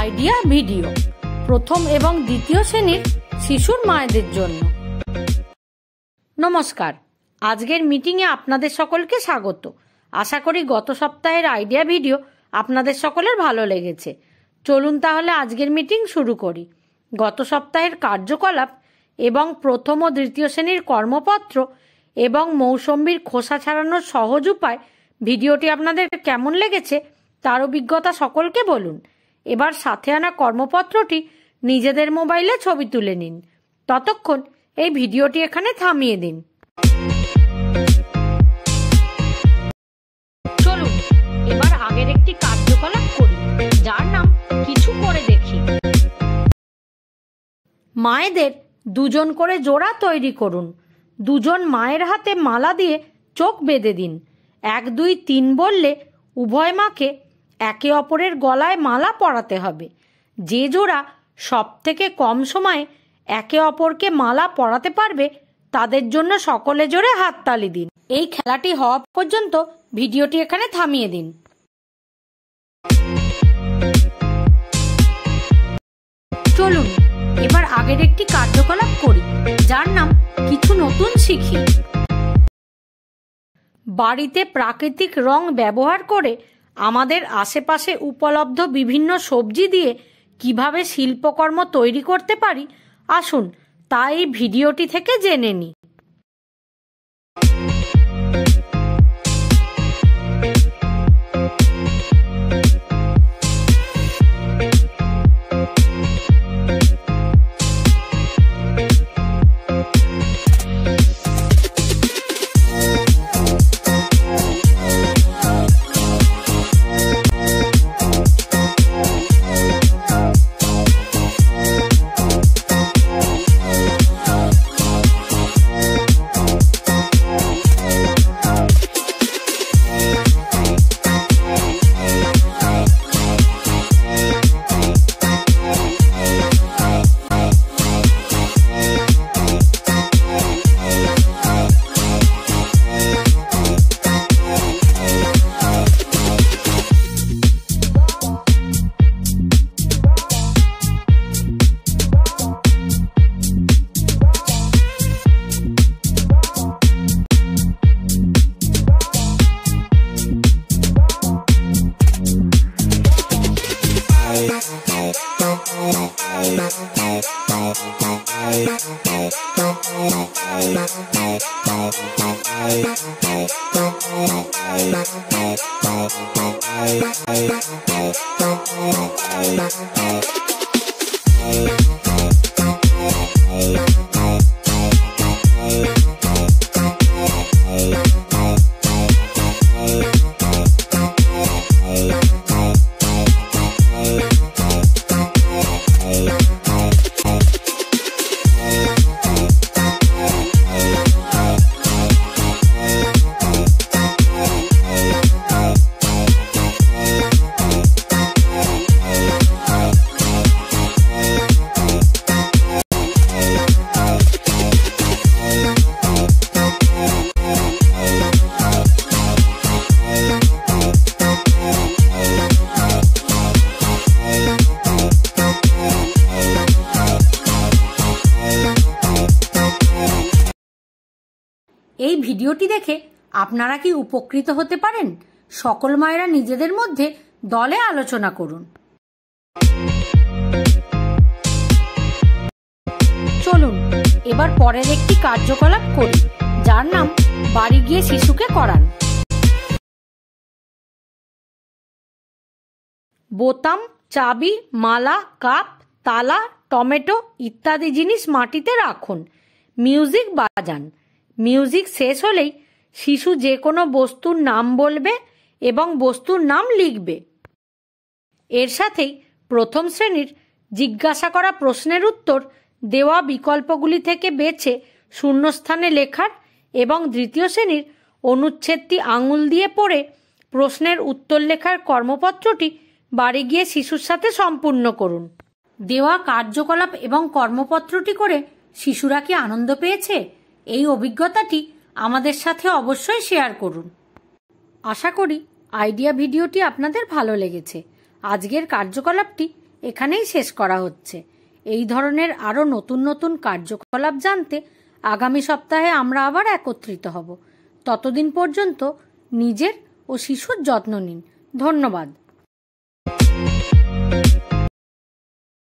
Idea video প্রথম এবং দ্বিতীয় শ্রেণীর শিশুর মায়েদের জন্য। নমস্কার, আজকের মিটিংয়ে আপনাদের সকলকে স্বাগত। আশা করি গত সপ্তাহের আইডিয়া ভিডিও আপনাদের সকলের ভালো লেগেছে। চলুন তাহলে আজকের মিটিং শুরু করি। গত সপ্তাহের কার্যকলাপ এবং প্রথম ও দ্বিতীয় শ্রেণীর কর্মপত্র এবং মৌসম্বির খোসা ছাড়ানোর সহজ উপায় ভিডিওটি আপনাদের কেমন লেগেছে তার অভিজ্ঞতা সকলকে বলুন। এবার সাথে আনা কর্মপত্রটি নিজেদের মোবাইলে ছবি তুলে নিন। ততক্ষণ এই ভিডিওটি এখানে থামিয়ে দিন। চলুন এবার আগের একটি কার্যকলাপ করি, যার নাম কিছু করে দেখি। মায়েদের দুজন করে জোড়া তৈরি করুন। দুজন মায়ের হাতে মালা দিয়ে চোখ বেঁধে দিন। 1, 2, 3 বললে উভয় মাকে একে অপরের গলায় মালা পরাতে হবে। যে জোড়া সব থেকে কম সময়ে একে অপরকে মালা পরাতে পারবে তাদের জন্য সকলে জোরে হাততালি দিন। এই খেলাটি হওয়া পর্যন্ত ভিডিওটি এখানে থামিয়ে দিন। চলুন এবার আগের একটি কার্যকলাপ করি, যার নাম কিছু নতুন শিখি। বাড়িতে প্রাকৃতিক রং ব্যবহার করে আমাদের আশেপাশে উপলব্ধ বিভিন্ন সবজি দিয়ে কিভাবে শিল্পকর্ম তৈরি করতে পারি, আসুন তা এই ভিডিওটি থেকে জেনে নিই। এই ভিডিওটি দেখে আপনারা কি উপকৃত হতে পারেন? সকল মায়েরা নিজেদের মধ্যে দলে আলোচনা করুন। চলুন এবার পরের একটি কার্যকলাপ করি, যার নাম বাড়ি গিয়ে শিশুকে করান। বোতাম, চাবি, মালা, কাপ, তালা, টমেটো ইত্যাদি জিনিস মাটিতে রাখুন। মিউজিক বাজান। মিউজিক শেষ হলেই শিশু যে কোনো বস্তুর নাম বলবে এবং বস্তুর নাম লিখবে। এর সাথেই প্রথম শ্রেণীর জিজ্ঞাসা করা প্রশ্নের উত্তর দেওয়া বিকল্পগুলি থেকে বেছে শূন্যস্থানে লেখার এবং দ্বিতীয় শ্রেণীর অনুচ্ছেদটি আঙুল দিয়ে পড়ে প্রশ্নের উত্তর লেখার কর্মপত্রটি বাড়ি গিয়ে শিশুর সাথে সম্পূর্ণ করুন। দেওয়া কার্যকলাপ এবং কর্মপত্রটি করে শিশুরা কি আনন্দ পেয়েছে? এই অভিজ্ঞতাটি আমাদের সাথে অবশ্যই শেয়ার করুন। আশা করি আইডিয়া ভিডিওটি আপনাদের ভালো লেগেছে। আজকের কার্যকলাপটি এখানেই শেষ করা হচ্ছে। এই ধরনের আরও নতুন নতুন কার্যকলাপ জানতে আগামী সপ্তাহে আমরা আবার একত্রিত হব। ততদিন পর্যন্ত নিজের ও শিশুর যত্ন নিন। ধন্যবাদ।